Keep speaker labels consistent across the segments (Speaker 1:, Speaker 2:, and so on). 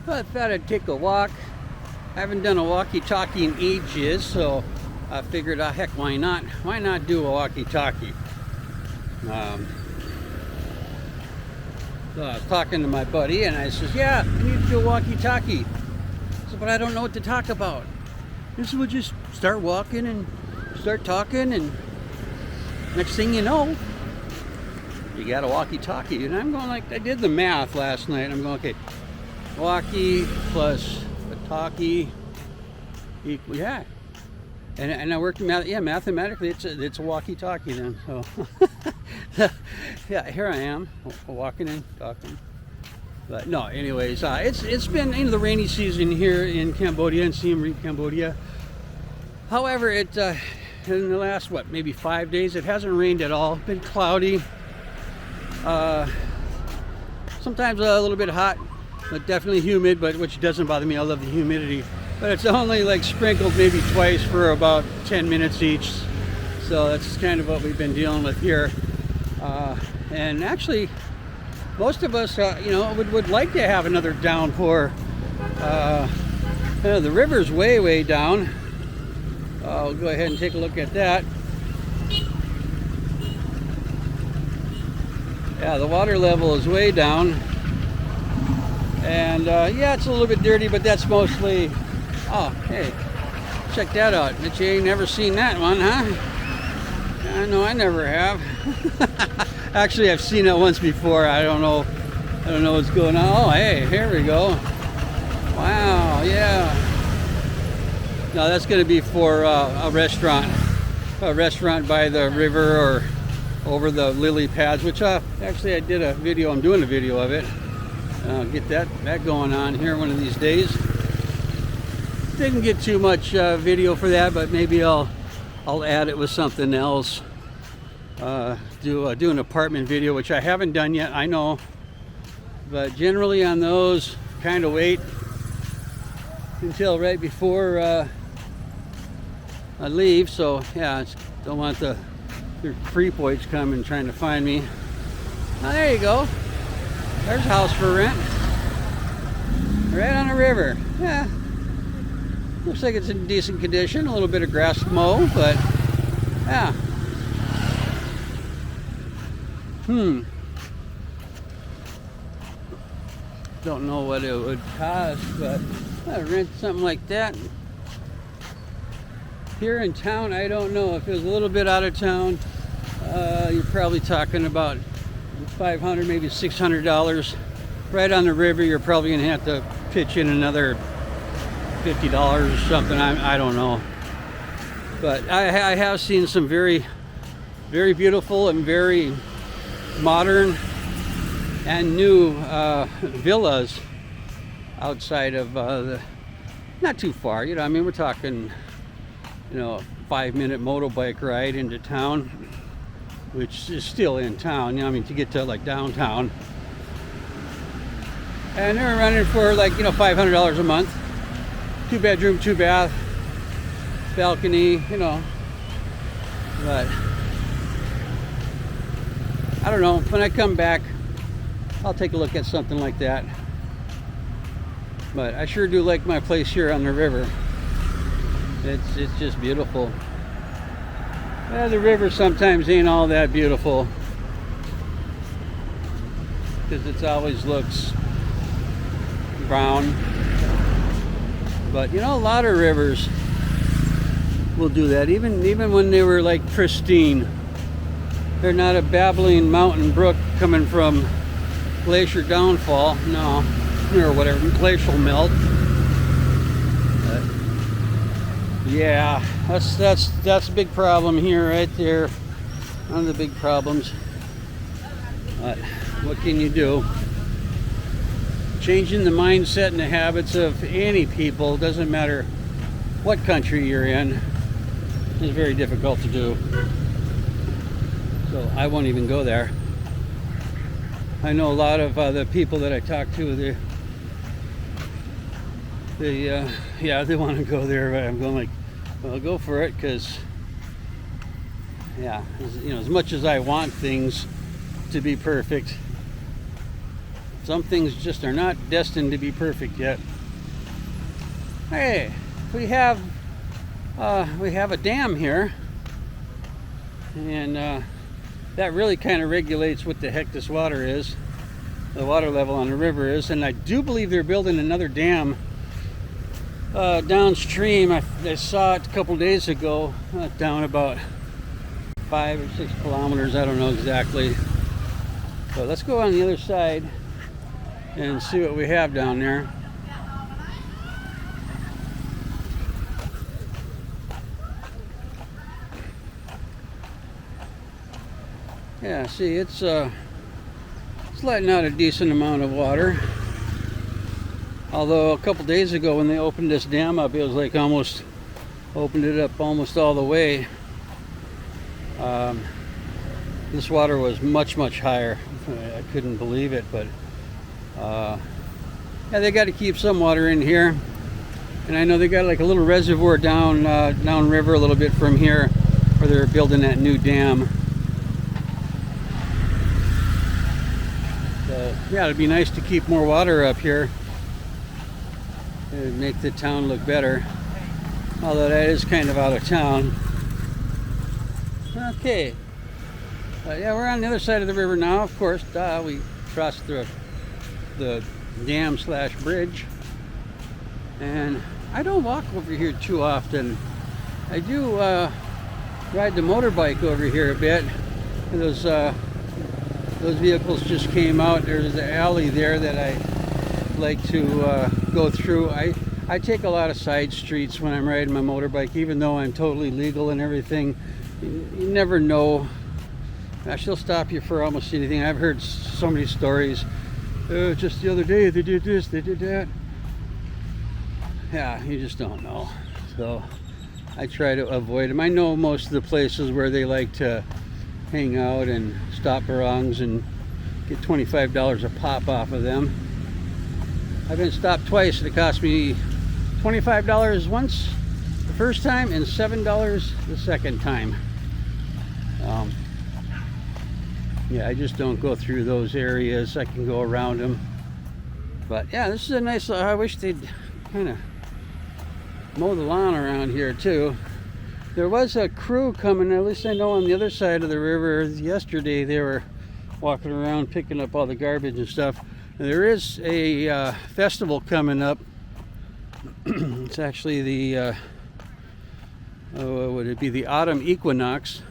Speaker 1: Well, I thought I'd take a walk. I haven't done a walkie-talkie in ages, so I figured, heck, why not? Why not do a walkie-talkie? So I was talking to my buddy, and I says, yeah, I need to do a walkie-talkie. I said, but I don't know what to talk about. This will just start walking and start talking, and next thing you know, you got a walkie-talkie. And I'm going like, I did the math last night. I'm going, okay, walkie plus a talkie equal, yeah. And I worked mathematically it's a walkie-talkie then. So yeah, here I am walking and talking. But no, anyways, it's been the rainy season here in Cambodia, in Siem Reap, Cambodia. However, in the last maybe 5 days, it hasn't rained at all. It's been cloudy. Sometimes a little bit hot, but definitely humid. But which doesn't bother me. I love the humidity. But it's only like sprinkled maybe twice for about 10 minutes each. So that's kind of what we've been dealing with here. And actually, most of us, would like to have another downpour. The river's way down. I'll go ahead and take a look at that. Yeah, the water level is way down. And yeah, it's a little bit dirty, but that's mostly... Oh, hey, check that out. Bet you ain't never seen that one, huh? I know I never have. Actually, I've seen it once before. I don't know what's going on. Oh, hey, here we go. Wow, yeah. No, that's going to be for a restaurant by the river or over the lily pads, which actually I did a video. I'm doing a video of it. I'll get that going on here one of these days. Didn't get too much video for that, but maybe I'll add it with something else. Do an apartment video, which I haven't done yet, I know. But generally on those, kind of wait until right before I leave. So yeah, don't want the creep boys coming trying to find me. Oh, there you go. There's a house for rent. Right on the river. Yeah. Looks like it's in decent condition. A little bit of grass mow, but yeah. Don't know what it would cost, but I'd rent something like that. Here in town, I don't know. If it was a little bit out of town, you're probably talking about $500, maybe $600. Right on the river, you're probably gonna have to pitch in another $50 or something. I don't know, but I have seen some very beautiful and very modern and new villas outside of not too far. I mean, we're talking a 5-minute motorbike ride into town, which is still in town. I mean, to get to like downtown, and they're running for like $500 a month. 2-bedroom, 2-bath, balcony, but I don't know. When I come back, I'll take a look at something like that. But I sure do like my place here on the river. It's just beautiful. Yeah, the river sometimes ain't all that beautiful because it always looks brown. But a lot of rivers will do that, even when they were like pristine. They're not a babbling mountain brook coming from glacier downfall, no, or whatever, glacial melt. But yeah, that's a big problem here, right there. One of the big problems. But what can you do? Changing the mindset and the habits of any people, doesn't matter what country you're in, is very difficult to do. So I won't even go there. I know a lot of the people that I talk to, they want to go there, but I'm going like, well, go for it, because as much as I want things to be perfect, Some things just are not destined to be perfect yet. Hey, we have a dam here, and that really kind of regulates what the heck this water is, the water level on the river is. And I do believe they're building another dam downstream. I saw it a couple days ago, down about 5 or 6 kilometers, I don't know exactly. So let's go on the other side and see what we have down there. Yeah, see, it's letting out a decent amount of water. Although a couple days ago when they opened this dam up, it was like almost opened it up almost all the way. This water was much higher. I couldn't believe it, but yeah, they got to keep some water in here. And I know they got like a little reservoir down river a little bit from here, where they're building that new dam. Yeah, it'd be nice to keep more water up here. It'd make the town look better. Although that is kind of out of town. Okay. Yeah, we're on the other side of the river now. Of course, we crossed the dam / bridge. And I don't walk over here too often. I do ride the motorbike over here a bit. And those vehicles just came out. There's an alley there that I like to go through. I take a lot of side streets when I'm riding my motorbike, even though I'm totally legal and everything. You never know. She'll stop you for almost anything. I've heard so many stories. Just the other day they did this, they did that. Yeah, you just don't know. So I try to avoid them. I know most of the places where they like to hang out and stop barongs and get $25 a pop off of them. I've been stopped twice and it cost me $25 once the first time and $7 the second time. Yeah, I just don't go through those areas. I can go around them. But yeah, this is a nice, I wish they'd kind of mow the lawn around here too. There was a crew coming, at least I know on the other side of the river yesterday. They were walking around picking up all the garbage and stuff. And there is a festival coming up. It's actually the would it be the autumn equinox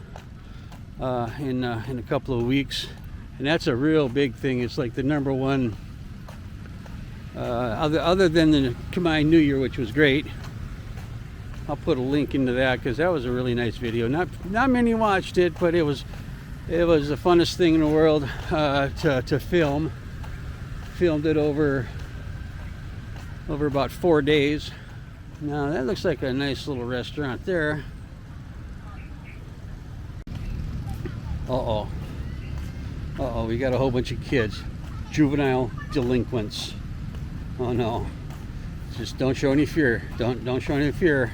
Speaker 1: in a couple of weeks, and that's a real big thing. It's like the number one other than the Khmer New Year, which was great. I'll put a link into that because that was a really nice video. Not many watched it, but it was the funnest thing in the world to film. Filmed it over about 4 days. Now that looks like a nice little restaurant there. Uh-oh, we got a whole bunch of kids. Juvenile delinquents. Oh no. Just don't show any fear. Don't show any fear.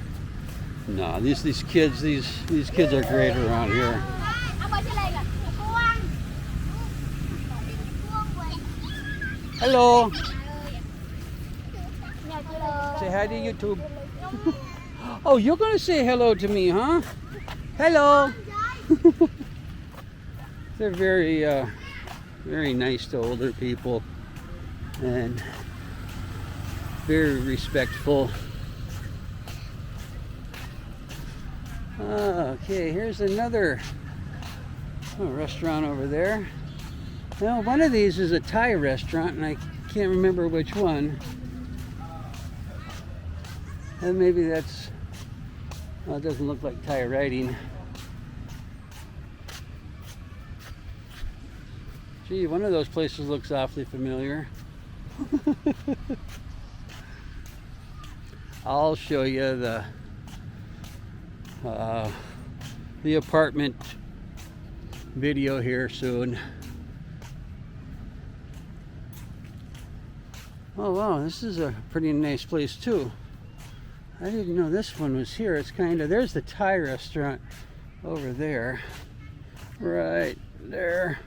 Speaker 1: No, these kids are great around here. Hello. Say hi to YouTube. Oh, you're gonna say hello to me, huh? Hello. They're very nice to older people and very respectful. Okay, here's another restaurant over there. Well, one of these is a Thai restaurant, and I can't remember which one. And maybe that's, well, it doesn't look like Thai writing. Gee, one of those places looks awfully familiar. I'll show you the apartment video here soon. Oh wow, this is a pretty nice place too. I didn't know this one was here. It's there's the Thai restaurant over there. Right there.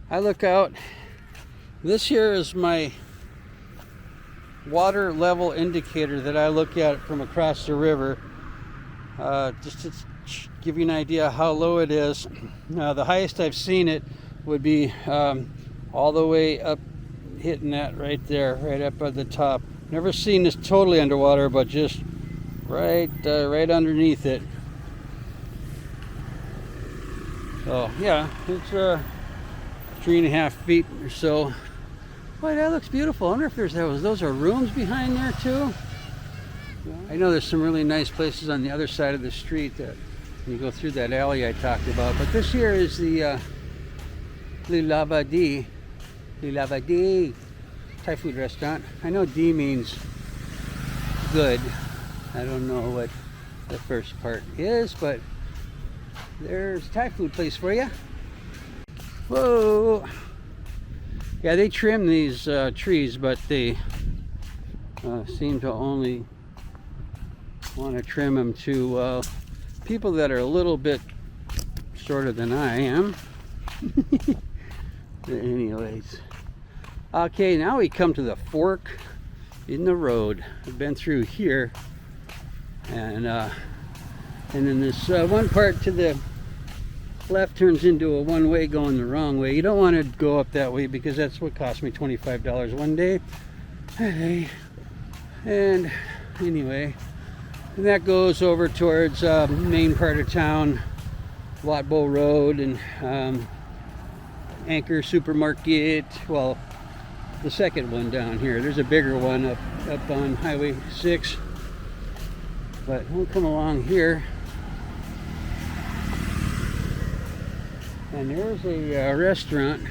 Speaker 1: I look out. This here is my water level indicator that I look at from across the river. Just to give you an idea how low it is. The highest I've seen it would be all the way up, hitting that right there, right up at the top. Never seen this totally underwater, but just right underneath it. So yeah, it's 3.5 feet or so. Boy, that looks beautiful. I wonder if those are rooms behind there too. I know there's some really nice places on the other side of the street that you go through that alley I talked about. But this here is the Le Lavadi Thai food restaurant. I know D means good. I don't know what the first part is, but there's a Thai food place for you. Whoa! Yeah, they trim these trees, but they seem to only want to trim them to people that are a little bit shorter than I am. Anyways, okay, now we come to the fork in the road. I've been through here, and then this one part to the left turns into a one-way going the wrong way. You don't want to go up that way because that's what cost me $25 one day. And anyway, and that goes over towards main part of town, Watbo Road, and Anchor Supermarket. Well, the second one down here. There's a bigger one up on Highway 6. But we'll come along here. And there's a restaurant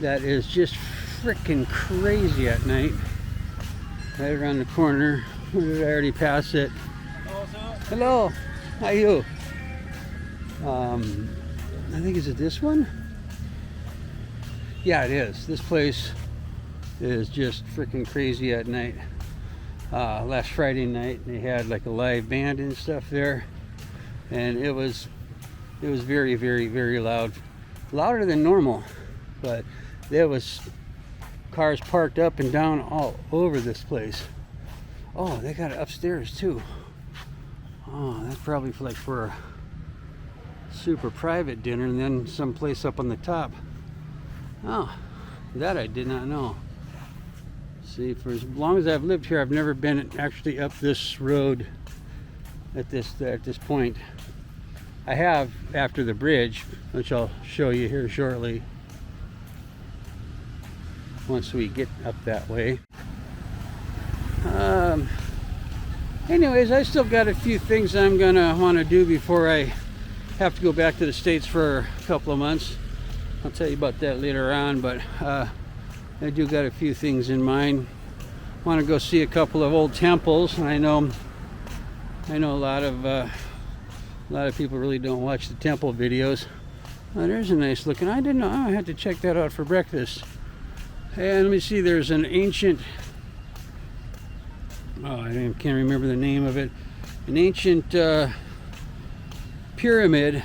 Speaker 1: that is just freaking crazy at night. Right around the corner. Or did I already pass it? Hello, how are you? I think, is it this one? Yeah, it is. This place is just freaking crazy at night. Last Friday night they had like a live band and stuff there, and it was very, very, very loud, louder than normal. But there was cars parked up and down all over this place. Oh, they got it upstairs too. Oh, that's probably for a super private dinner, and then someplace up on the top. Oh, that I did not know. See, for as long as I've lived here, I've never been actually up this road at this point. I have after the bridge, which I'll show you here shortly once we get up that way. Anyways, I still got a few things I'm gonna want to do before I have to go back to the States for a couple of months. I'll tell you about that later on, but I do got a few things in mind. Want to go see a couple of old temples. I know a lot of people really don't watch the temple videos. Oh, there's a nice looking. I didn't know. I had to check that out for breakfast. And let me see. There's an ancient. Oh, I can't remember the name of it. An ancient pyramid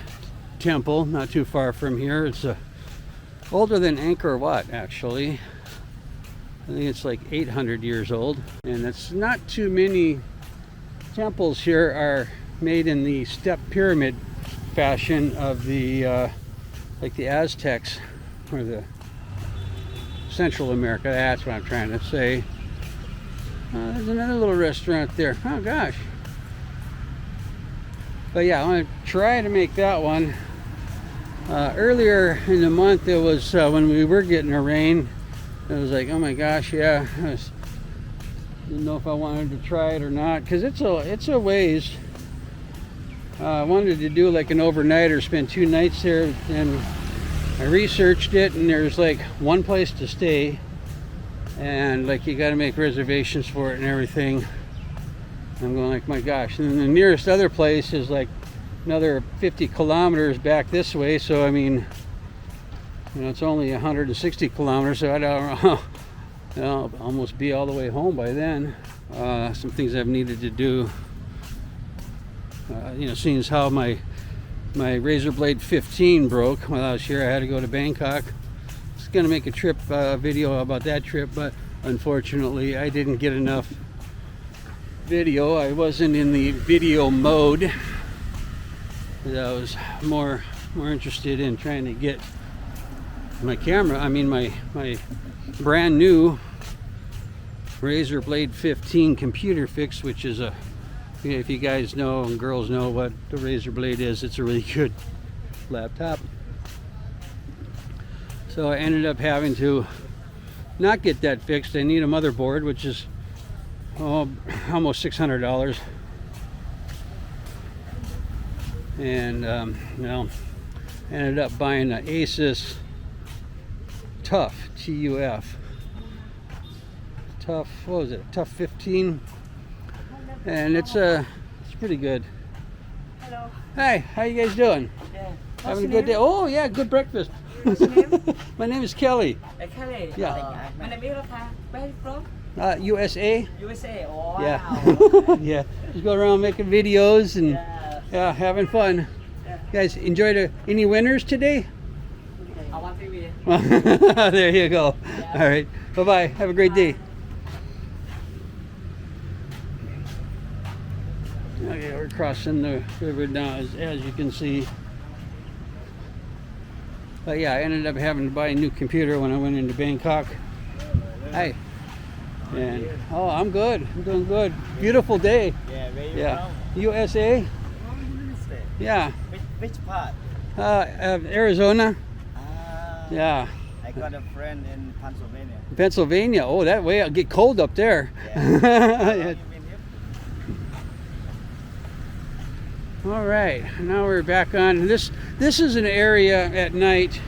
Speaker 1: temple, not too far from here. It's older than Angkor Wat, actually. I think it's like 800 years old, and it's not too many temples here are made in the step pyramid fashion of the like the Aztecs or the Central America. That's what I'm trying to say. There's another little restaurant there. Oh gosh. But yeah, I want to try to make that one. Earlier in the month, it was when we were getting a rain. It was like, oh my gosh, yeah. Didn't know if I wanted to try it or not, because it's a ways. I wanted to do like an overnight or spend 2 nights there, and I researched it, and there's like one place to stay, and like you got to make reservations for it and everything. I'm going like, my gosh. And then the nearest other place is like another 50 kilometers back this way, so I mean, you know, it's only 160 kilometers, so I don't know. I'll almost be all the way home by then. Some things I've needed to do. You know, seeing as how my Razor Blade 15 broke while I was here, I had to go to Bangkok. gonna make a trip video about that trip, but unfortunately I didn't get enough video. I wasn't in the video mode. I was more interested in trying to get my camera, my brand new Razer Blade 15 computer fixed, which is a, if you guys know and girls know what the Razer Blade is, it's a really good laptop. So I ended up having to not get that fixed. I need a motherboard, which is almost $600. And well, ended up buying an Asus Tough, T-U-F. Tough, what was it? Tough 15. And it's pretty good.
Speaker 2: Hello.
Speaker 1: Hey, how you guys doing?
Speaker 2: Yeah.
Speaker 1: Having a good day? Oh yeah, good breakfast.
Speaker 2: What's your name?
Speaker 1: My name is Kelly.
Speaker 2: Kelly.
Speaker 1: Yeah.
Speaker 2: My name is Ilka. Where are you from?
Speaker 1: USA.
Speaker 2: USA. Oh, wow.
Speaker 1: Yeah. Yeah. Just go around making videos and
Speaker 2: Yeah.
Speaker 1: having fun.
Speaker 2: Yeah.
Speaker 1: You guys enjoyed any winners today?
Speaker 2: I want to be.
Speaker 1: There you go.
Speaker 2: Yeah.
Speaker 1: All right. Bye-bye. Have a great day. Okay, we're crossing the river now, as you can see. But yeah, I ended up having to buy a new computer when I went into Bangkok. Hey. And I'm good. I'm doing good. Beautiful day.
Speaker 3: Yeah, where you
Speaker 1: Yeah.
Speaker 3: from?
Speaker 1: USA. Yeah.
Speaker 3: Which part?
Speaker 1: Arizona.
Speaker 3: Ah,
Speaker 1: Yeah.
Speaker 3: I got a friend in Pennsylvania.
Speaker 1: Pennsylvania. Oh, that way it'll get cold up there.
Speaker 3: Yeah. How long
Speaker 1: Yeah.
Speaker 3: you been here?
Speaker 1: All right, now we're back on. This is an area at night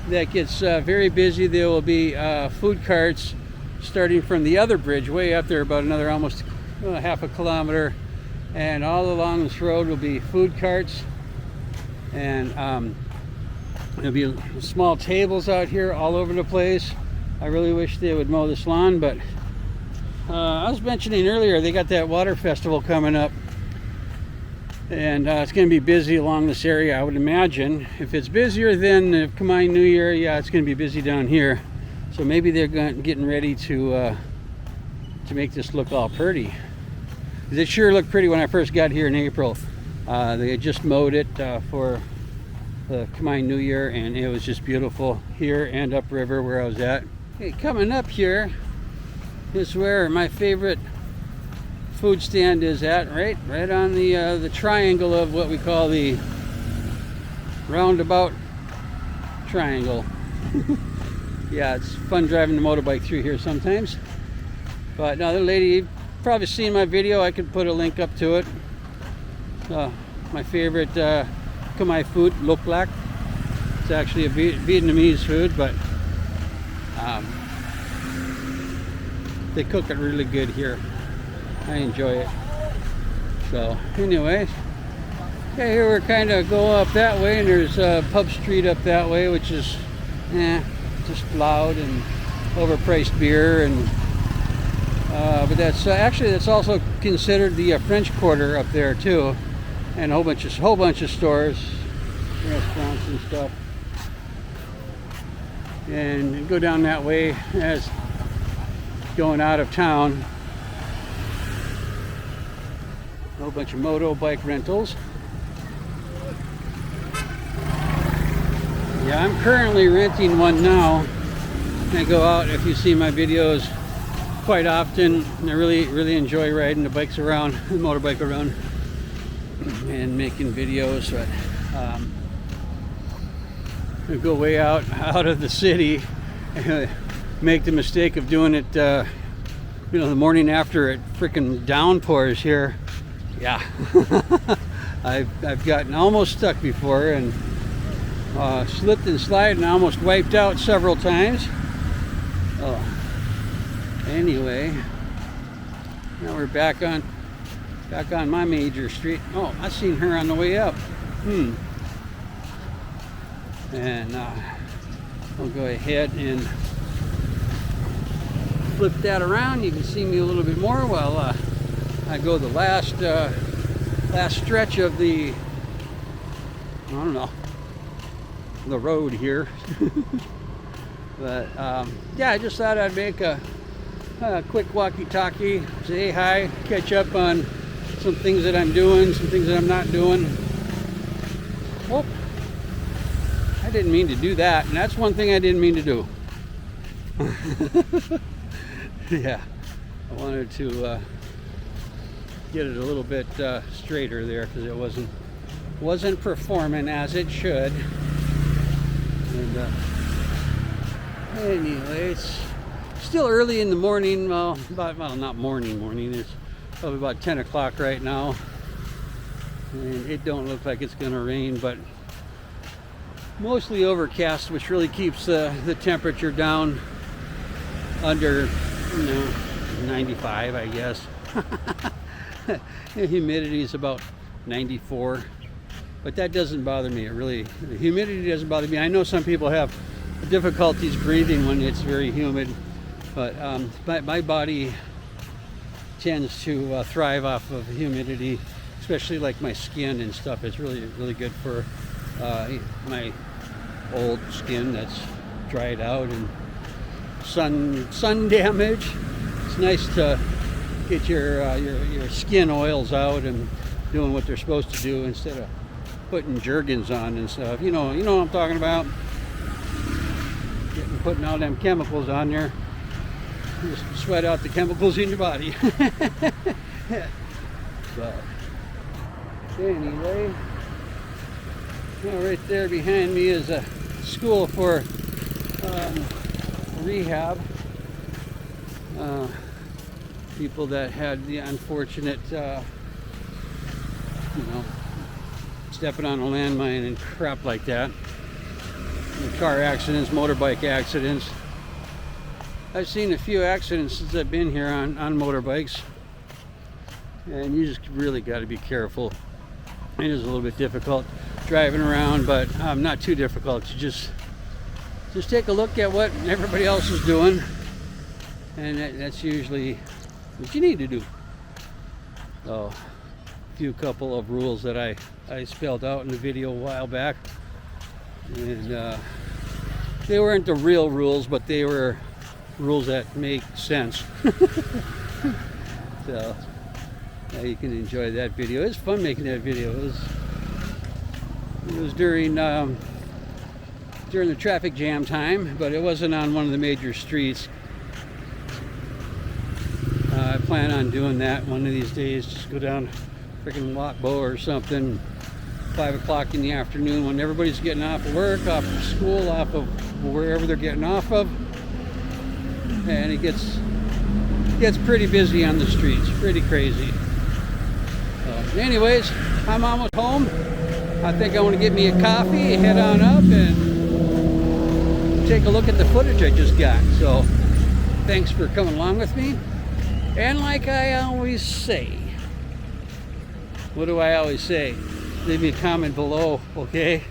Speaker 1: that gets very busy. There will be food carts starting from the other bridge way up there, about another almost half a kilometer, and all along this road will be food carts, and there'll be small tables out here all over the place. I really wish they would mow this lawn, but I was mentioning earlier they got that water festival coming up. And it's going to be busy along this area, I would imagine. If it's busier than the Khmer New Year, yeah, it's going to be busy down here. So maybe they're getting ready to make this look all pretty. It sure looked pretty when I first got here in April. They had just mowed it for the Khmer New Year, and it was just beautiful here and upriver where I was at. Okay, coming up here is where my favorite food stand is at, right on the triangle of what we call the roundabout triangle. Yeah, it's fun driving the motorbike through here sometimes. But now the lady, you've probably seen my video. I could put a link up to it. My favorite Khmer food, lok lak. It's actually a Vietnamese food, but they cook it really good here. I enjoy it. So anyway, okay, here we're kind of go up that way, and there's Pub Street up that way, which is just loud and overpriced beer, and but that's actually that's also considered the French Quarter up there too, and a whole bunch of stores, restaurants and stuff. And go down that way as going out of town. A whole bunch of motorbike rentals. Yeah, I'm currently renting one now. I go out, if you see my videos, quite often. I really enjoy riding the bikes around, the motorbike around, and making videos. But I go way out of the city, and make the mistake of doing it, the morning after it freaking downpours here. Yeah, I've gotten almost stuck before, and slipped and slid and almost wiped out several times. Oh, anyway, now we're back on my major street. Oh, I seen her on the way up. And I'll go ahead and flip that around. You can see me a little bit more while I go the last stretch of the, I don't know, the road here. But yeah, I just thought I'd make a quick walkie-talkie, say hi, catch up on some things that I'm doing, some things that I'm not doing. Oh, I didn't mean to do that, and that's one thing I didn't mean to do. Yeah, I wanted to get it a little bit straighter there because it wasn't performing as it should. And anyway, it's still early in the morning. Well, not morning. It's probably about 10 o'clock right now, and it don't look like it's gonna rain, but mostly overcast, which really keeps the temperature down under 95, I guess. The humidity is about 94, but that doesn't bother me. The humidity doesn't bother me. I know some people have difficulties breathing when it's very humid, but my body tends to thrive off of humidity, especially like my skin and stuff. It's really good for my old skin that's dried out and sun damage. It's nice to get your skin oils out and doing what they're supposed to do instead of putting Jergens on and stuff. You know what I'm talking about. Putting all them chemicals on there. Just sweat out the chemicals in your body. So anyway, right there behind me is a school for rehab. People that had the unfortunate, stepping on a landmine and crap like that. And car accidents, motorbike accidents. I've seen a few accidents since I've been here on motorbikes, and you just really got to be careful. It is a little bit difficult driving around, but not too difficult. You just take a look at what everybody else is doing, and that's usually what you need to do. So, a couple of rules that I spelled out in the video a while back, and they weren't the real rules, but they were rules that make sense. So yeah, you can enjoy that video. It's fun making that video. It was during the traffic jam time, but it wasn't on one of the major streets. I plan on doing that one of these days. Just go down freaking Walkbo or something, 5 o'clock in the afternoon when everybody's getting off of work, off of school, off of wherever they're getting off of. And it gets pretty busy on the streets, pretty crazy. Anyways, I'm almost home. I think I want to get me a coffee, head on up, and take a look at the footage I just got. So, thanks for coming along with me. And like I always say, what do I always say? Leave me a comment below, okay?